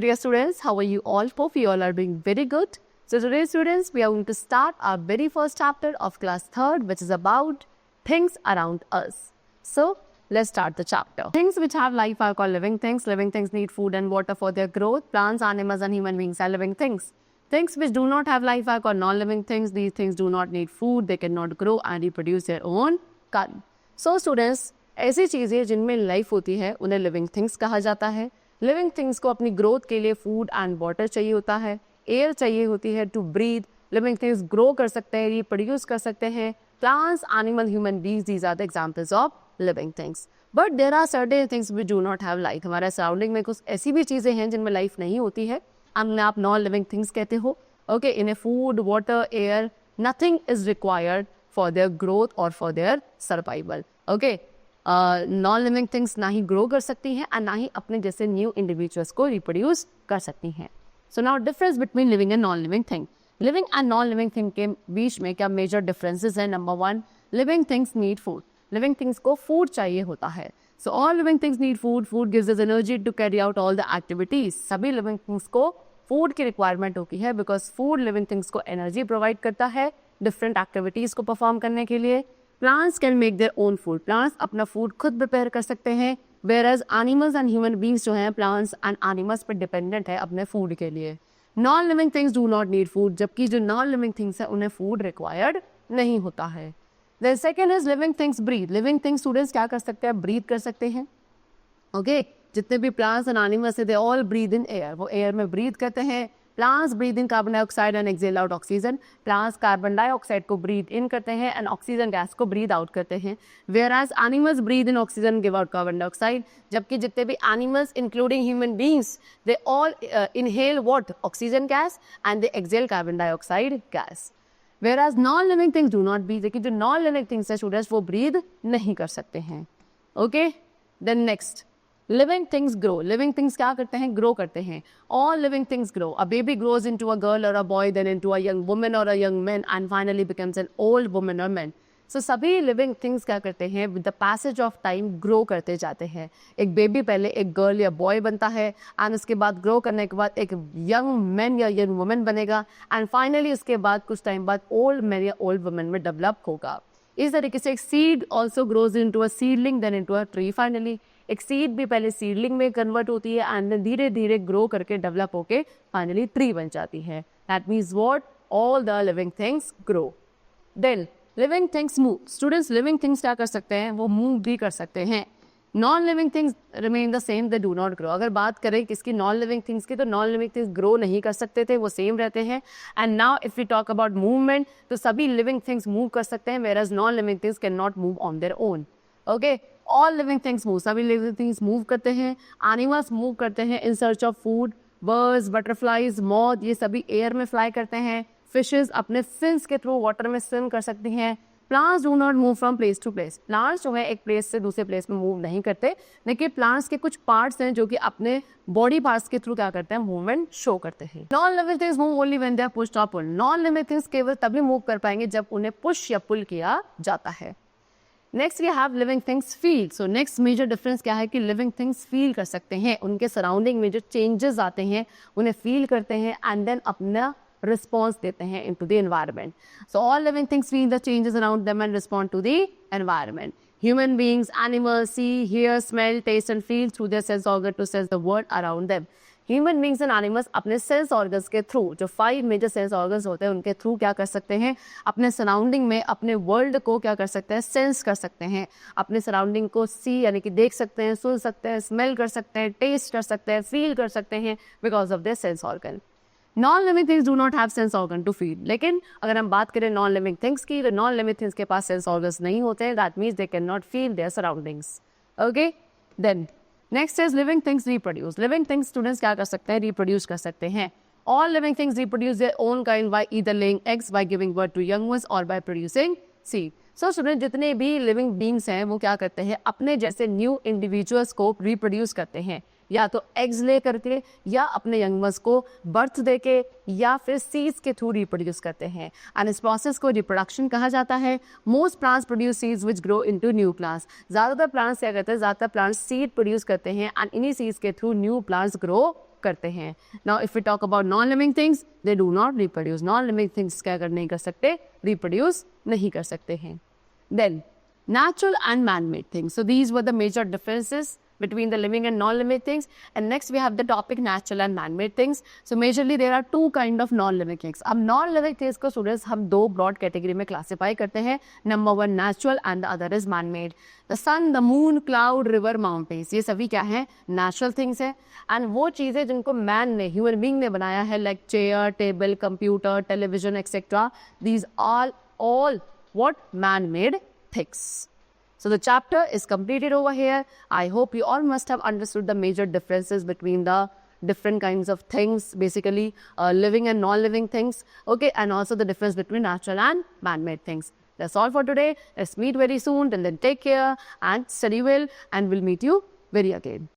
Hello dear students, how are you all? Hope you all are doing very good. So today students, we are going to start our very first chapter of class 3rd, which is about things around us. So let's start the chapter. Things which have life are called living things. Living things need food and water for their growth. Plants, animals and human beings are living things. Things which do not have life are called non-living things. These things do not need food, they cannot grow and reproduce their own kind. So students, ऐसी चीज़ें जिनमें life होती है उन्हें living things कहा जाता है. Living things को अपनी ग्रोथ के लिए फूड एंड वाटर चाहिए होता है, एयर चाहिए होती है to breathe. Living things grow कर सकते हैं, रिप्रोड्यूस कर सकते हैं. Plants, animal, human beings, these are the examples of living things. But there are certain things we do not have life. हमारे सराउंडिंग में कुछ ऐसी भी चीज़ें हैं जिनमें लाइफ नहीं होती है, हमने आप नॉन लिविंग थिंग्स कहते हो. ओके, इन्हें food, water, air, nothing is required for their growth और for their survival. Okay, non living things ना ही ग्रो कर सकती हैं और ना ही अपने जैसे न्यू इंडिविजुअल्स को रिप्रोड्यूस कर सकती हैं. So now difference between living and non living thing. Living and non living thing के बीच में क्या मेजर डिफरेंसेस है? Number 1, living things need food. Living things को फूड चाहिए होता है. So all living things need food. Food gives us energy to carry out all the activities. सभी लिविंग थिंग्स को फूड की रिक्वायरमेंट होती है बिकॉज फूड लिविंग थिंग्स को एनर्जी प्रोवाइड करता है डिफरेंट एक्टिविटीज को परफॉर्म करने के लिए. Plants can make their own food. Plants अपना फूड खुद प्रिपेयर कर सकते हैं. Whereas animals and human beings जो हैं प्लांट्स एंड एनिमल्स पर डिपेंडेंट है अपने फूड के लिए. Non living things do not need food, जबकि जो नॉन लिविंग थिंग्स है उन्हें फूड रिक्वायर्ड नहीं होता है. The second is living things breathe. Living things students क्या कर सकते हैं? ब्रीथ कर सकते हैं. ओके, जितने भी प्लांट्स एंड एनिमल्स है they all breathe in air. वो एयर में ब्रीथ करते हैं. Plants breathe in carbon dioxide and exhale out oxygen. Plants carbon dioxide को ब्रीथ इन करते हैं एंड ऑक्सीजन गैस को ब्रीथ आउट करते हैं. Whereas animals breathe in oxygen give out carbon dioxide. जबकि जितने भी animals including human beings they all inhale what? Oxygen gas and they exhale carbon dioxide gas. Where as non living things do not breathe. देखिए जो non living things है students वो breathe नहीं कर सकते हैं. Okay, then next, living things grow. Living things क्या करते हैं? ग्रो करते हैं. All living things grow. A baby grows into a girl और a boy, then into a young woman और a young man and finally becomes an old woman और man. So सभी living things क्या करते हैं? With the passage of time grow करते जाते हैं. एक बेबी पहले एक गर्ल या बॉय बनता है एंड उसके बाद ग्रो करने के बाद एक यंग मैन या यंग वुमन बनेगा एंड फाइनली उसके बाद कुछ टाइम बाद ओल्ड मैन या ओल्ड वुमन में डेवलप होगा. इस तरीके से एक seed also grows into a seedling then into a tree. Finally एक सीड भी पहले सीडलिंग में कन्वर्ट होती है एंड धीरे धीरे ग्रो करके डेवलप होके फाइनली ट्री बन जाती है. That means what? All the living things grow. Then living things move. Students living things क्या कर सकते हैं? वो मूव भी कर सकते हैं. Non living things remain the same, they do not grow. अगर बात करें किसकी? नॉन लिविंग थिंग्स की, तो नॉन लिविंग थिंग्स ग्रो नहीं कर सकते थे, वो सेम रहते हैं. And now if we talk about movement, तो सभी लिविंग थिंग्स मूव कर सकते हैं whereas non living things can not move on their own. Okay, all living things move. सभी लिविंग थिंग्स मूव करते हैं. एनिमल्स मूव करते हैं in search of food. Birds, butterflies, moth ये सभी एयर में फ्लाई करते हैं. फिशेज अपने फिन्स के थ्रू वाटर में स्विम कर सकती हैं. Plants do not move from place to place. Plants जो है एक प्लेस से दूसरे प्लेस में मूव नहीं करते, लेकिन प्लांट्स के कुछ पार्ट्स हैं जो कि अपने बॉडी पार्ट्स के थ्रू क्या करते हैं? मूवमेंट शो करते हैं. Non living things move only when they are pushed और पुल्ड. नॉन लिविंग थिंग्स केवल तभी मूव कर पाएंगे जब उन्हें पुश या पुल किया जाता है. Next we have living things feel. So next major difference क्या है कि लिविंग थिंग्स फील कर सकते हैं. उनके सराउंडिंग में जो चेंजेस आते हैं उन्हें फील करते हैं एंड देन अपना रिस्पॉन्स देते हैं into the environment. So all living things feel the changes around them and respond to the environment. Human beings, animals see, hear, smell, taste and feel through their sense organ to sense the world around them. Human beings and animals अपने sense organs के through, जो 5 major sense organs होते हैं उनके through क्या कर सकते हैं? अपने सराउंडिंग में अपने वर्ल्ड को क्या कर सकते हैं? सेंस कर सकते हैं. अपने सराउंडिंग को सी यानी कि देख सकते हैं, सुन सकते हैं, स्मेल कर सकते हैं, टेस्ट कर सकते हैं, फील कर सकते हैं because of their sense organ. Non living things do not have sense organ to feel. लेकिन अगर हम बात करें नॉन लिविंग थिंग्स की, तो नॉन लिविंग थिंग्स के पास सेंस ऑर्गन्स नहीं होते हैं. That means they can not feel their surroundings. Okay, then next is living things reproduce. Living things students क्या कर सकते हैं? रिप्रोड्यूस कर सकते हैं. All living things reproduce their own kind by either laying eggs, by giving birth to young ones और by producing seed. So student जितने भी लिविंग बीइंग्स हैं वो क्या करते हैं? अपने जैसे न्यू इंडिविजुअल्स को रिप्रोड्यूस करते हैं, या तो एग्स ले करके या अपने यंग वंस को बर्थ देके या फिर सीड्स के थ्रू रिप्रोड्यूस करते हैं. एंड इस प्रोसेस को रिप्रोडक्शन कहा जाता है. Most plants produce seeds which grow into new plants. ज़्यादातर प्लांट्स क्या करते हैं? ज़्यादातर प्लांट्स सीड प्रोड्यूस करते हैं एंड इन्हीं सीड्स के थ्रू न्यू प्लांट्स ग्रो करते हैं. Now if we talk about non-living things, they do not reproduce. Non-living things क्या नहीं कर सकते, reproduce नहीं कर सकते हैं. Then natural and man-made things. So these were the major differences between the living and non-living things. And next we have the topic natural and man-made things. So majorly there are two kind of non-living things. अब non-living things को students हम दो broad category में classify करते हैं. Number one natural and the other is man-made. The sun, the moon, cloud, river, mountains, ये सभी क्या है? Natural things है. And वो चीज़ें जिनको man ने, human being ने बनाया है, like chair, table, computer, television, etc. These are all what man-made things. So the chapter is completed over here. I hope you all must have understood the major differences between the different kinds of things, basically living and non-living things, okay, and also the difference between natural and man-made things. That's all for today. Let's meet very soon. Till then, take care and study well, and we'll meet you very again.